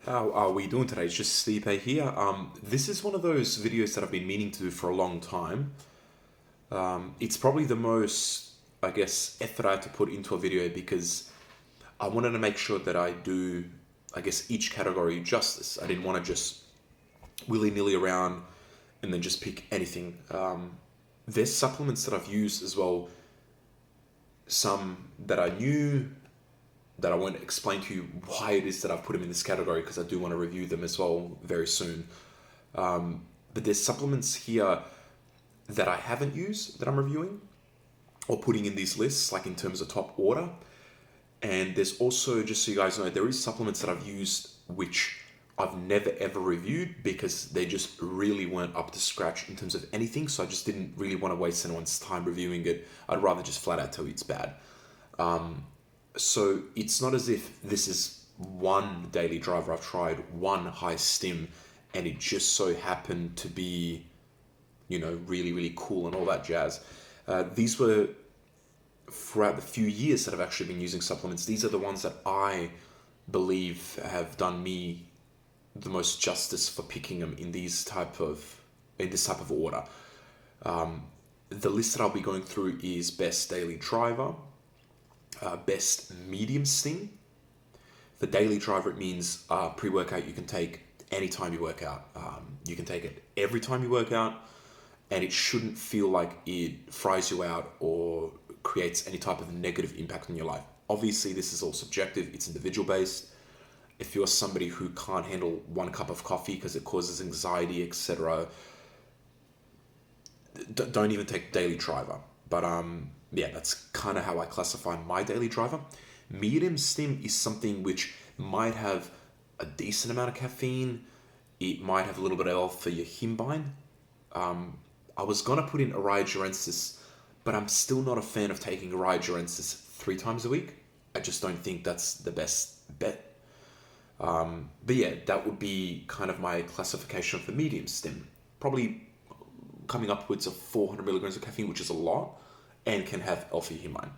How are we doing today? It's just Stipe here. This is one of those videos that I've been meaning to do for a long time. It's probably the most, I guess, effort I had to put into a video because I wanted to make sure that I do, I guess, each category justice. I didn't want to just willy-nilly around and then just pick anything. There's supplements that I've used as well, some that I knew that I won't explain to you why it is that I've put them in this category because I do want to review them as well very soon. But there's supplements here that I haven't used that I'm reviewing or putting in these lists, like in terms of top order. And there's also, just so you guys know, there is supplements that I've used which I've never ever reviewed because they just really weren't up to scratch in terms of anything. So I just didn't really want to waste anyone's time reviewing it. I'd rather just flat out tell you it's bad. So it's not as if this is one daily driver I've tried, one high stim, and it just so happened to be, really, really cool and all that jazz. These were throughout the few years that I've actually been using supplements. These are the ones that I believe have done me the most justice for picking them in this type of order. The list that I'll be going through is best daily driver, best medium stim. For daily driver, it means pre-workout you can take anytime you work out. You can take it every time you work out, and it shouldn't feel like it fries you out or creates any type of negative impact on your life. Obviously, this is all subjective. It's individual based. If you're somebody who can't handle one cup of coffee because it causes anxiety, etc., don't even take daily driver. But yeah, that's kind of how I classify my daily driver. Medium stim is something which might have a decent amount of caffeine. It might have a little bit of alpha yohimbine. I was going to put in Araya Durensis, but I'm still not a fan of taking Araya Durensis 3 times a week. I just don't think that's the best bet. But yeah, that would be kind of my classification for medium stim. Probably coming upwards of 400 milligrams of caffeine, which is a lot, and can have alpha yohimbine.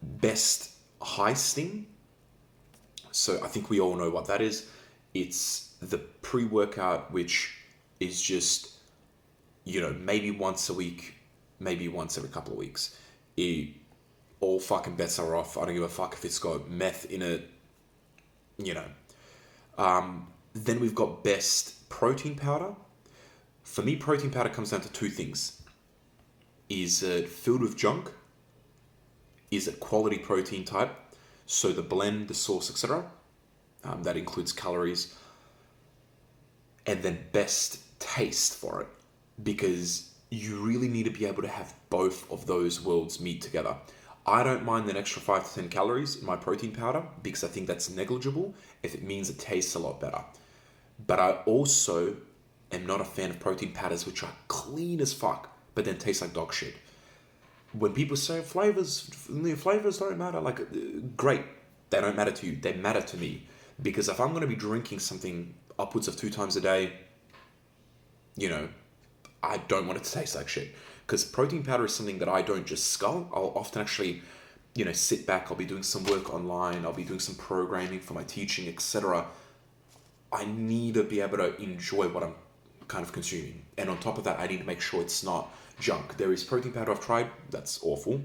Best high stim. So I think we all know what that is. It's the pre-workout, which is just, maybe once a week, maybe once every couple of weeks. All fucking bets are off. I don't give a fuck if it's got meth in it, Then we've got best protein powder. For me, protein powder comes down to 2 things. Is it filled with junk? Is it quality protein type? So the blend, the source, etc. That includes calories. And then best taste for it. Because you really need to be able to have both of those worlds meet together. I don't mind an extra 5 to 10 calories in my protein powder because I think that's negligible if it means it tastes a lot better. But I also am not a fan of protein powders which are clean as fuck but then taste like dog shit. When people say flavors don't matter, great, they don't matter to you. They matter to me because if I'm going to be drinking something upwards of 2 times a day, I don't want it to taste like shit. Because protein powder is something that I don't just scull. I'll often actually, sit back. I'll be doing some work online. I'll be doing some programming for my teaching, etc. I need to be able to enjoy what I'm kind of consuming. And on top of that, I need to make sure it's not junk. There is protein powder I've tried that's awful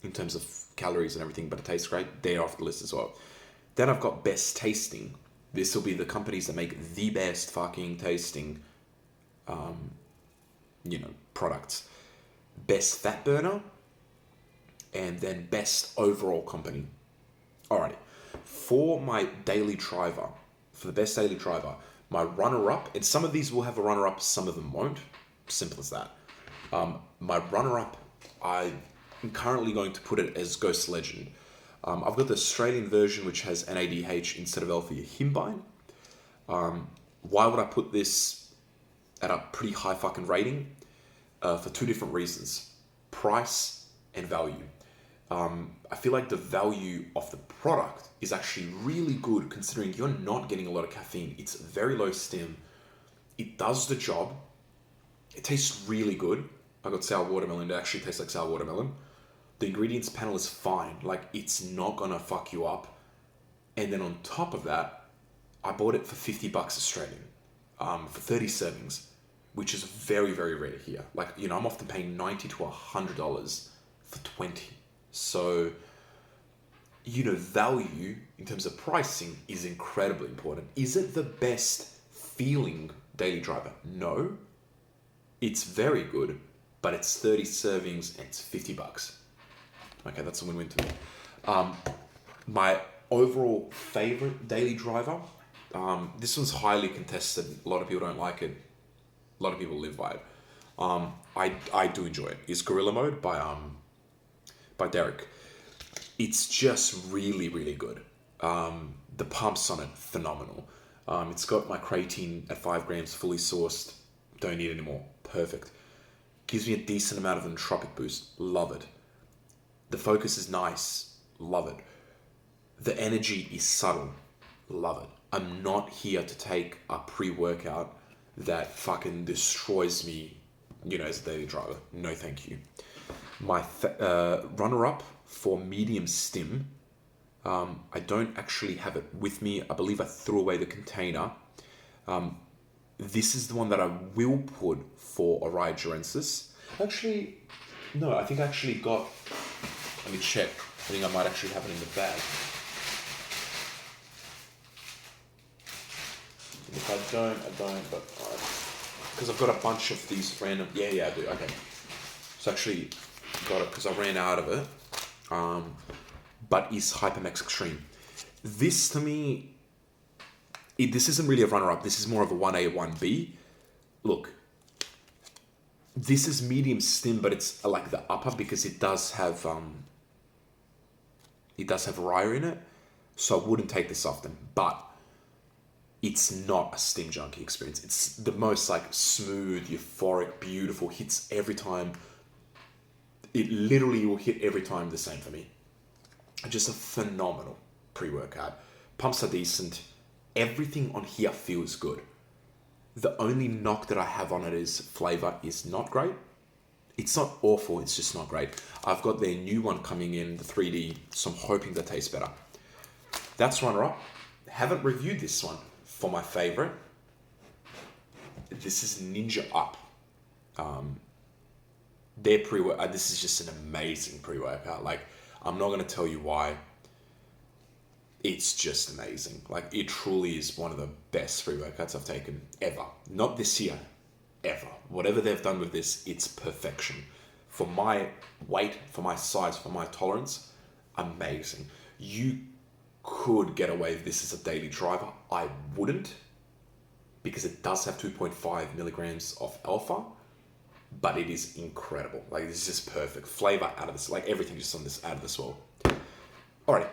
in terms of calories and everything, but it tastes great. They're off the list as well. Then I've got best tasting. This will be the companies that make the best fucking tasting products. Best fat burner, and then best overall company. Alrighty. For my daily driver, for the best daily driver, my runner-up, and some of these will have a runner-up, some of them won't. Simple as that. My runner-up, I'm currently going to put it as Ghost Legend. I've got the Australian version, which has NADH instead of alpha yohimbine. Why would I put this at a pretty high fucking rating? For 2 different reasons. Price and value. I feel like the value of the product is actually really good considering you're not getting a lot of caffeine. It's very low stim. It does the job. It tastes really good. I got sour watermelon. It actually tastes like sour watermelon. The ingredients panel is fine. It's not gonna fuck you up. And then on top of that, I bought it for $50 Australian, for 30 servings, which is very, very rare here. Like, you know, I'm often paying $90 to $100 for 20. So, you know, value in terms of pricing is incredibly important. Is it the best feeling daily driver? No. It's very good, but it's 30 servings and it's $50. Okay, that's a win-win to me. My overall favorite daily driver, this one's highly contested. A lot of people don't like it. A lot of people live by it. I do enjoy it. It's Gorilla Mode by Derek. It's just really, really good. The pumps on it, phenomenal. It's got my creatine at 5 grams, fully sourced. Don't need any more. Perfect. Gives me a decent amount of entropic boost. Love it. The focus is nice. Love it. The energy is subtle. Love it. I'm not here to take a pre-workout that fucking destroys me, you know, as a daily driver. No, thank you. My runner-up for medium stim, I don't actually have it with me. I believe I threw away the container. This is the one that I will put for Origerensis. Actually, no, I think I actually got... Let me check. I think I might actually have it in the bag. If I don't, but... Because I've got a bunch of these random... Yeah, I do. Okay. So actually got it because I ran out of it. But is Hypermax Extreme. This, to me... this isn't really a runner-up. This is more of a 1A, 1B. Look. This is medium stim, but it's like the upper because it does have... it does have Raya in it. So I wouldn't take this often. But... it's not a stim junkie experience. It's the most like smooth, euphoric, beautiful, hits every time. It literally will hit every time the same for me. Just a phenomenal pre-workout. Pumps are decent. Everything on here feels good. The only knock that I have on it is flavor is not great. It's not awful, it's just not great. I've got their new one coming in, the 3D, so I'm hoping that tastes better. That's runner-up. Haven't reviewed this one. For my favorite, this is Ninja Up. Their pre-workout, this is just an amazing pre-workout. Like, I'm not going to tell you why. It's just amazing. Like, it truly is one of the best pre-workouts I've taken ever. Not this year, ever. Whatever they've done with this, it's perfection. For my weight, for my size, for my tolerance, amazing. You could get away with this as a daily driver. I wouldn't, because it does have 2.5 milligrams of alpha, but it is incredible. Like, this is just perfect. Flavor out of this, like everything just on this out of this world. Alright,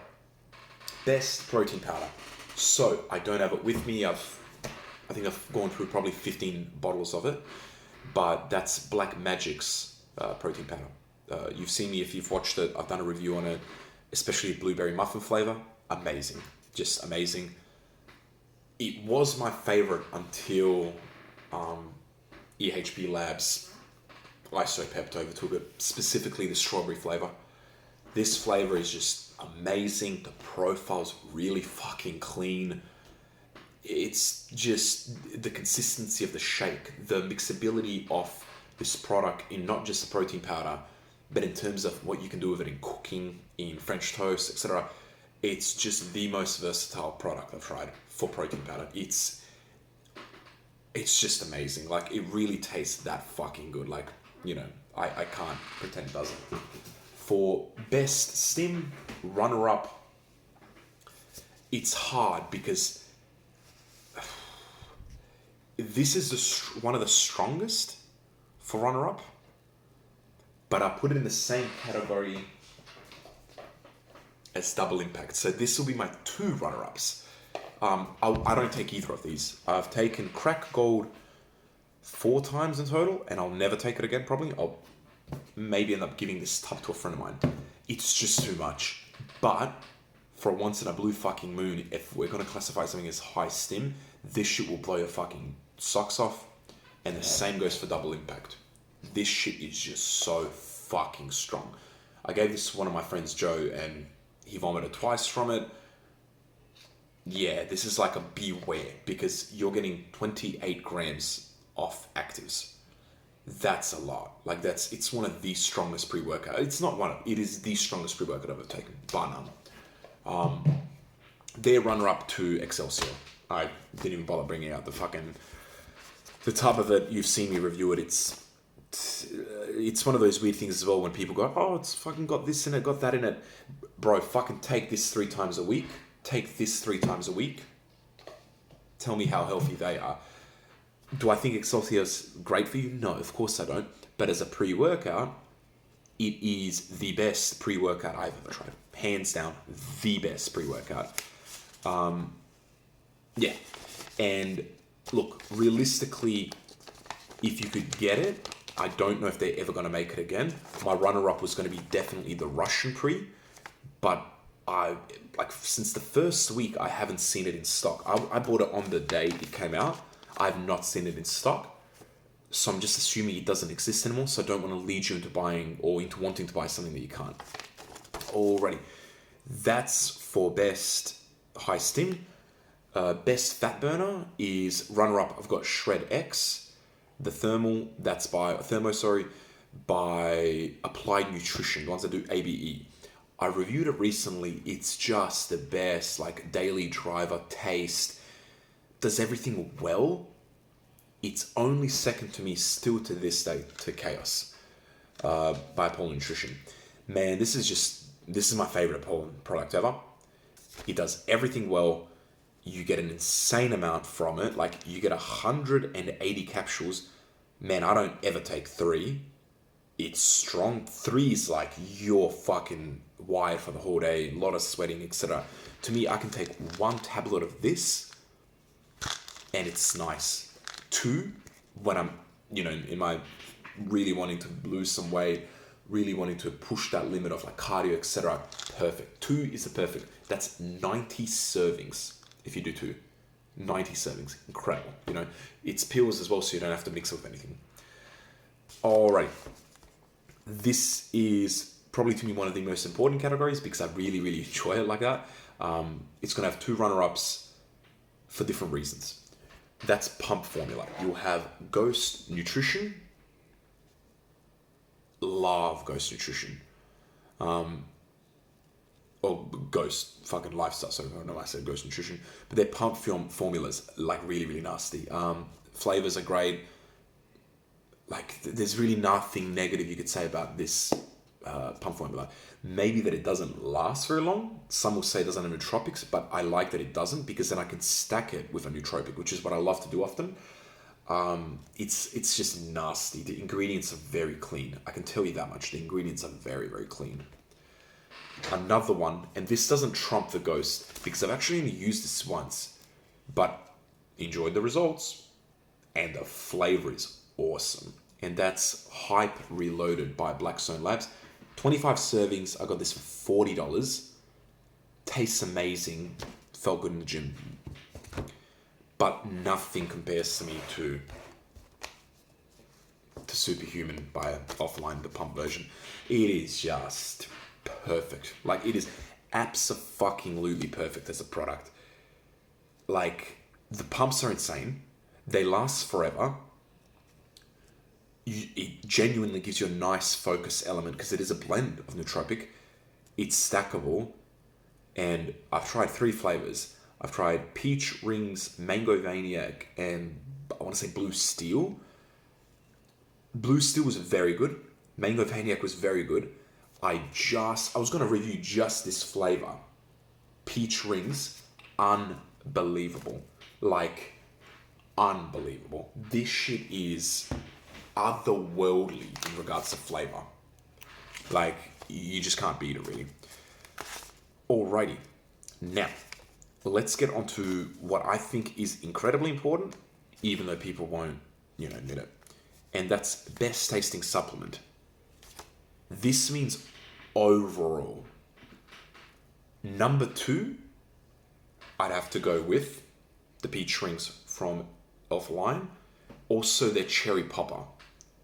best protein powder. So I don't have it with me. I think I've gone through probably 15 bottles of it, but that's Black Magic's protein powder. You've seen me if you've watched it. I've done a review on it, especially blueberry muffin flavor. Amazing, just amazing. It was my favorite until EHP Labs isopepto overtook it, specifically the strawberry flavor. This flavor is just amazing. The profile's really fucking clean. It's just the consistency of the shake, the mixability of this product in not just the protein powder, but in terms of what you can do with it in cooking, in French toast, etc. It's just the most versatile product I've tried for protein powder. It's just amazing. Like, it really tastes that fucking good. Like, you know, I can't pretend it doesn't. For best stim, runner-up, it's hard because this is one of the strongest for runner-up, but I put it in the same category as Double Impact. So this will be my 2 runner-ups. I don't take either of these. I've taken Crack Gold 4 times in total, and I'll never take it again probably. I'll maybe end up giving this tub to a friend of mine. It's just too much. But for once in a blue fucking moon, if we're going to classify something as high stim, this shit will blow your fucking socks off. And the same goes for Double Impact. This shit is just so fucking strong. I gave this to one of my friends, Joe, and he vomited twice from it. yeah, this is like a beware because you're getting 28 grams off actives. That's a lot. Like it's one of the strongest pre-workout. It's not one of, it is the strongest pre-workout I've ever taken, bar none. They're runner-up to Excelsior. I didn't even bother bringing out the tub of it. You've seen me review it. It's one of those weird things as well when people go, oh, it's fucking got this in it, got that in it. Bro, fucking take this 3 times a week. Take this 3 times a week. Tell me how healthy they are. Do I think Excelsior's great for you? No, of course I don't. But as a pre-workout, it is the best pre-workout I've ever tried. Hands down, the best pre-workout. Yeah. And look, realistically, if you could get it, I don't know if they're ever going to make it again. My runner-up was going to be definitely the Russian pre, but since the first week, I haven't seen it in stock. I bought it on the day it came out. I've not seen it in stock. So I'm just assuming it doesn't exist anymore. So I don't want to lead you into buying or into wanting to buy something that you can't. Alrighty. That's for best high stim. Best fat burner is runner-up. I've got Shred X. The thermal, that's by Applied Nutrition, the ones that do ABE. I reviewed it recently. It's just the best, like daily driver taste. Does everything well. It's only second to me still to this day to Chaos by Applied Nutrition. Man, this is my favorite Applied product ever. It does everything well. You get an insane amount from it. Like you get 180 capsules. Man, I don't ever take 3. It's strong. 3 is like you're fucking wired for the whole day. A lot of sweating, etc. To me, I can take 1 tablet of this and it's nice. 2, when I'm, in my really wanting to lose some weight, really wanting to push that limit of like cardio, etc. Perfect. 2 is the perfect. That's 90 servings. If you do 2, 90 servings, incredible. It's pills as well, so you don't have to mix it with anything. Alright, this is probably to me one of the most important categories because I really, really enjoy it like that. It's going to have 2 runner-ups for different reasons. That's pump formula. You'll have Ghost Nutrition. Love Ghost Nutrition. Or Ghost fucking Lifestyle. So I don't know why I said Ghost Nutrition. But their pump formulas, like really, really nasty. Flavors are great. Like there's really nothing negative you could say about this pump formula. Maybe that it doesn't last very long. Some will say it doesn't have nootropics, but I like that it doesn't because then I can stack it with a nootropic, which is what I love to do often. It's just nasty. The ingredients are very clean. I can tell you that much. The ingredients are very, very clean. Another one, and this doesn't trump the Ghost because I've actually only used this once, but enjoyed the results, and the flavor is awesome. And that's Hype Reloaded by Blackstone Labs. 25 servings. I got this for $40. Tastes amazing. Felt good in the gym. But nothing compares to me to Superhuman by Offline, the pump version. It is just perfect. Like it is abso-fucking-lutely perfect as a product. Like the pumps are insane. They last forever. It genuinely gives you a nice focus element because it is a blend of nootropic. It's stackable. And I've tried 3 flavors. I've tried Peach Rings, Mango Vaniac, and I want to say Blue Steel. Blue Steel was very good. Mango Vaniac was very good. I was going to review just this flavor. Peach Rings, unbelievable. Like, unbelievable. This shit is otherworldly in regards to flavor. Like, you just can't beat it, really. Alrighty. Now, let's get on to what I think is incredibly important, even though people won't, admit it. And that's best tasting supplement. This means overall. Number 2, I'd have to go with the Peach Rings from Offline. Also, their Cherry Popper.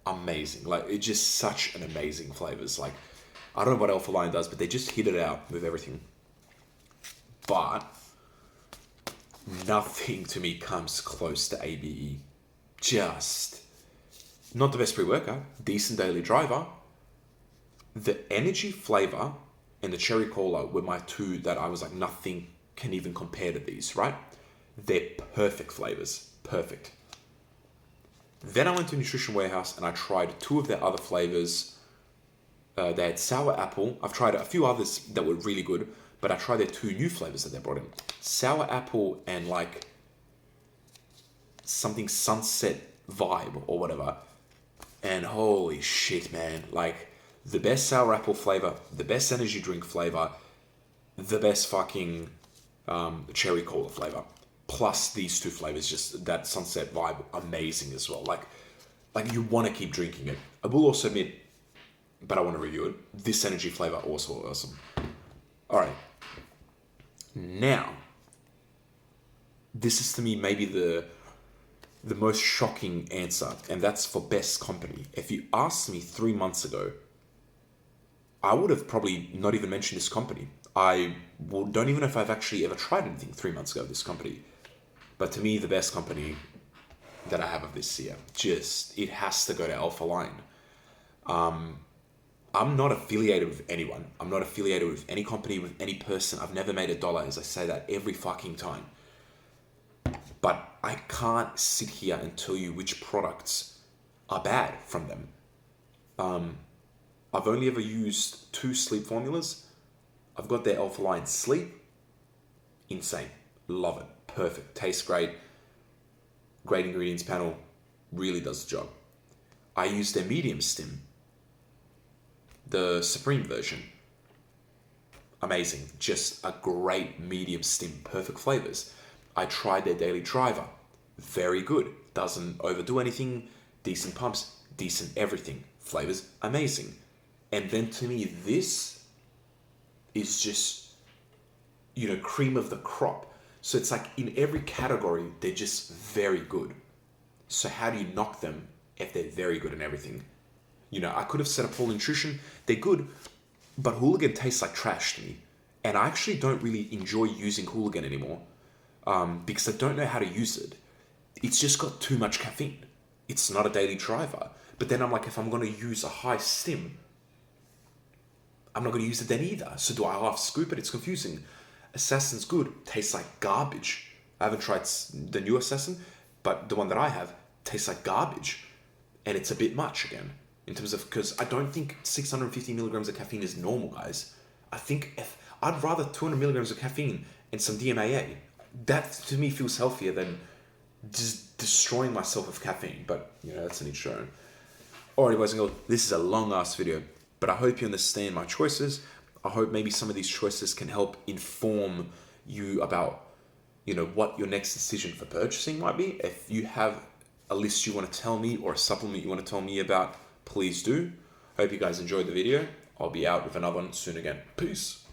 Amazing. Like, it's just such an amazing flavors. Like, I don't know what Offline does, but they just hit it out with everything. But nothing to me comes close to ABE. Just not the best pre-workout, decent daily driver. The energy flavor and the cherry cola were my two that I was like, nothing can even compare to these, right? They're perfect flavors, perfect. Then I went to Nutrition Warehouse and I tried two of their other flavors. They had sour apple. I've tried a few others that were really good, but I tried their two new flavors that they brought in. Sour apple and like something sunset vibe or whatever. And holy shit, man. Like the best sour apple flavor, the best energy drink flavor, the best fucking cherry cola flavor. Plus these two flavors, just that sunset vibe, amazing as well. Like you want to keep drinking it. I will also admit, but I want to review it. This energy flavor also awesome. All right. Now, this is to me maybe the most shocking answer, and that's for best company. If you asked me 3 months ago, I would have probably not even mentioned this company. Don't even know if I've actually ever tried anything 3 months ago, this company. But to me, the best company that I have of this year, it has to go to Alpha Line. I'm not affiliated with anyone. I'm not affiliated with any company, with any person. I've never made $1, as I say that every fucking time. But I can't sit here and tell you which products are bad from them. I've only ever used 2 sleep formulas. I've got their Alpha Line Sleep. Insane. Love it. Perfect. Tastes great. Great ingredients panel. Really does the job. I use their medium stim. The Supreme version. Amazing. Just a great medium stim. Perfect flavors. I tried their daily driver. Very good. Doesn't overdo anything. Decent pumps. Decent everything. Flavors. Amazing. And then to me, this is just, cream of the crop. So it's like in every category, they're just very good. So how do you knock them if they're very good in everything? I could have said Apollo Nutrition, they're good, but Hooligan tastes like trash to me. And I actually don't really enjoy using Hooligan anymore because I don't know how to use it. It's just got too much caffeine. It's not a daily driver. But then I'm like, if I'm going to use a high stim, I'm not going to use it then either. So do I half scoop it? It's confusing. Assassin's good. Tastes like garbage. I haven't tried the new Assassin, but the one that I have tastes like garbage. And it's a bit much again. In terms of, because I don't think 650 milligrams of caffeine is normal, guys. I think I'd rather 200 milligrams of caffeine and some DMAA. That to me feels healthier than just destroying myself with caffeine. But, that's an each own. Alrighty, boys and girls, this is a long ass video, but I hope you understand my choices. I hope maybe some of these choices can help inform you about, what your next decision for purchasing might be. If you have a list you want to tell me or a supplement you want to tell me about, please do. Hope you guys enjoyed the video. I'll be out with another one soon again. Peace.